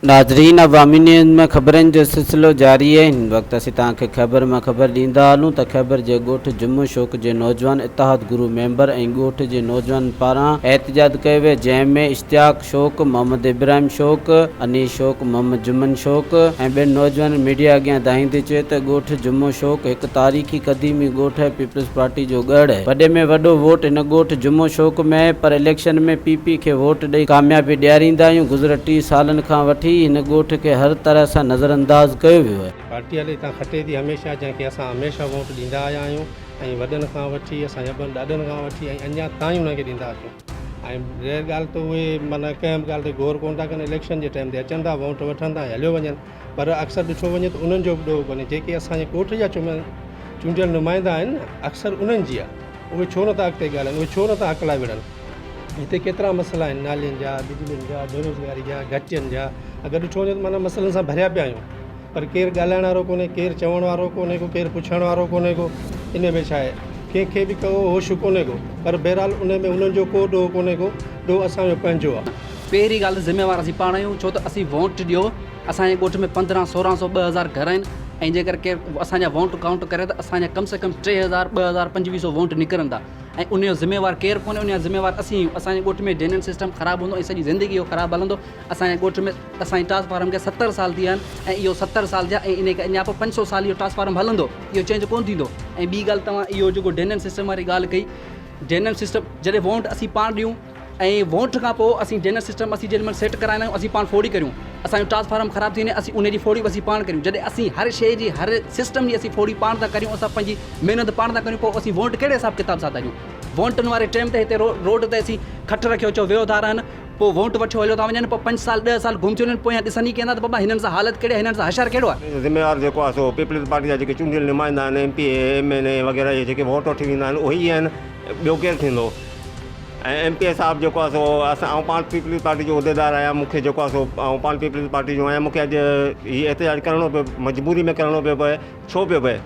नाज़रीन, अवामी न्यूज़ में खबरन जो सिलसिलो जारी है। इन वक्त असीं तव्हांखे खबर में खबर ॾींदा हलूं त खबर जे ॻोठ जुम्मो शौक जे नौजवान इत्तेहाद गुरु मेंबर ऐं ॻोठ जे नौजवान पारां एहतजाज कयो वियो, जंहिंमें इश्तियाक शौक, मोहम्मद इब्राहिम शौक, अनीस शौक, मोहम्मद जुमन शौक ऐं ॿियनि नौजवान मीडिया अॻियां दाहींदे चयो त ॻोठ जुम्मो शौक हिकु तारीख़ी क़दीमी ॻोठ है, पीपल्स पार्टी जो गढ़ है। वॾे में वॾो वोट हिन ॻोठ जुम्मो शौक में है, पर इलेक्शन में पीपी खे वोट ॾेई कामयाबी ॾियारींदा आहियूं। गुज़िर 30 सालनि खां वठी हिन ॻोठ खे हर तरह सां नज़रअंदाज कयो वियो आहे। पार्टी हले हितां खटे थी हमेशह, जंहिंखे असां हमेशह वोट ॾींदा आया आहियूं ऐं वॾनि खां वठी असां ॼबनि ॾाॾनि खां वठी ऐं अञा ताईं उनखे ॾींदा अचूं। ऐं रेर ॻाल्हि त उहे माना कंहिं बि ॻाल्हि ते गौर कोन था कनि। इलेक्शन जे टाइम ते अचनि था, वोट वठनि था, हलियो वञनि, पर अक्सर ॾिठो वञे त उन्हनि जो बि ॾोह कोन्हे। जेके असांजे ॻोठ जा चूंडियल नुमाइंदा आहिनि न, अक्सर उन्हनि जी आहे। उहे छो नथा अॻिते ॻाल्हाइनि, उहे छो नथा अकला विढ़नि। हिते केतिरा मसइला आहिनि, नालियुनि जा, बिजलियुनि जा, बेरोज़गारी जा, घटियुनि जा। अगरि ॾिठो वञे त माना मसइलनि सां भरिया पिया आहियूं, पर केरु ॻाल्हाइण वारो कोन्हे, केरु चवण वारो कोन्हे को, केरु पुछण वारो कोन्हे को। इन में छा आहे, कंहिंखे बि कहो होश कोन्हे को, पर बहरहाल उन में उन्हनि जो को ॾोह कोन्हे को, ॾोह असांजो पंहिंजो आहे। पहिरीं ॻाल्हि त ज़िम्मेवार असीं पाण आहियूं, छो त असीं वोट ॾियो। असांजे ॻोठ में 1500-1600 2000 घर आहिनि ऐं जेकर केरु असांजा वोट काउंट करे त असांजा कम से कम 3000 2500 वोट निकिरंदा ऐं उनजो ज़िम्मेवार केरु कोन्हे, उनजा ज़िम्मेवार असीं आहियूं। असांजे ॻोठ में ड्रेनेज सिस्टम ख़राबु हूंदो ऐं सॼी ज़िंदगी इहो ख़राबु हलंदो। असांजे ॻोठ में असांजे ट्रांसफार्म खे 70 साल थी विया आहिनि ऐं इहो 70 साल जा ऐं इनखे अञा पोइ 500 साल इहो ट्रांसफार्म हलंदो, इहो चेंज कोन थींदो। ऐं ॿी ॻाल्हि, तव्हां इहो जेको ड्रेनेज सिस्टम वारी ॻाल्हि कई, ड्रेनेज सिस्टम जॾहिं वोट असीं पाण ॾियूं ऐं वोट खां पोइ असीं ड्रेनेज सिस्टम असीं जेॾी महिल सेट कराईंदा आहियूं, असीं पाण फोड़ी करियूं। असांजो ट्रांसफार्म ख़राबु थी वञे, असीं उनजी फोड़ी असीं पाण करियूं। जॾहिं असीं हर शइ जी, हर सिस्टम जी असीं फोड़ी पाण था करियूं, असां पंहिंजी महिनत पाण था करियूं, पोइ असीं वोट कहिड़े हिसाब किताब सां था ॾियूं। वोटनि वारे टाइम ते हिते रोड ते असीं खट रखियो, चओ वियो था रहनि, पोइ वोट वठो हलियो था वञनि, पोइ 5 साल 10 साल घुम थी वञनि, पोइ ॾिसनि ई कंदा त बाबा हिननि सां हालत कहिड़ी, हिननि सां हशर कहिड़ो आहे। ज़िम्मेवार जेको आहे सो पीपल्स पार्टी जा जेके चूंडियल नुमाइंदा आहिनि, MP MLA वग़ैरह जेके वोट वठी वेंदा आहिनि, उहे ई आहिनि, ॿियो केरु थींदो। ऐं MP साहिबु जेको आहे सो आऊं पाण पीपल्स पार्टी जो उहिदेदार आहियां। मूंखे जेको आहे सो आऊं पाण पीपल्स पार्टी जो आहियां। मूंखे अॼु हीउ एहतजाज करिणो पियो, मजबूरी में करिणो पियो पए। छो पियो पए?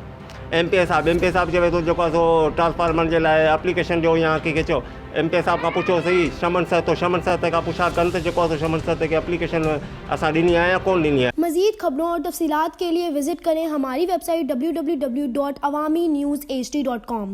MP साहिबु चवे थो जेको आहे सो ट्रांसफार्मर जे लाइ एप्लीकेशन ॾियो या कंहिंखे चओ। MP साहिब खां पुछो सही, शमन सर तो शमन सर ते खां पुछा कनि त जेको आहे सो शमन सर ते एप्लीकेशन असां ॾिनी आहे या कोन ॾिनी आहे। मज़ीद खबरों और तफसीलात के लिए विजिट करें हमारी वेबसाइट www.awamiNewsHD.com।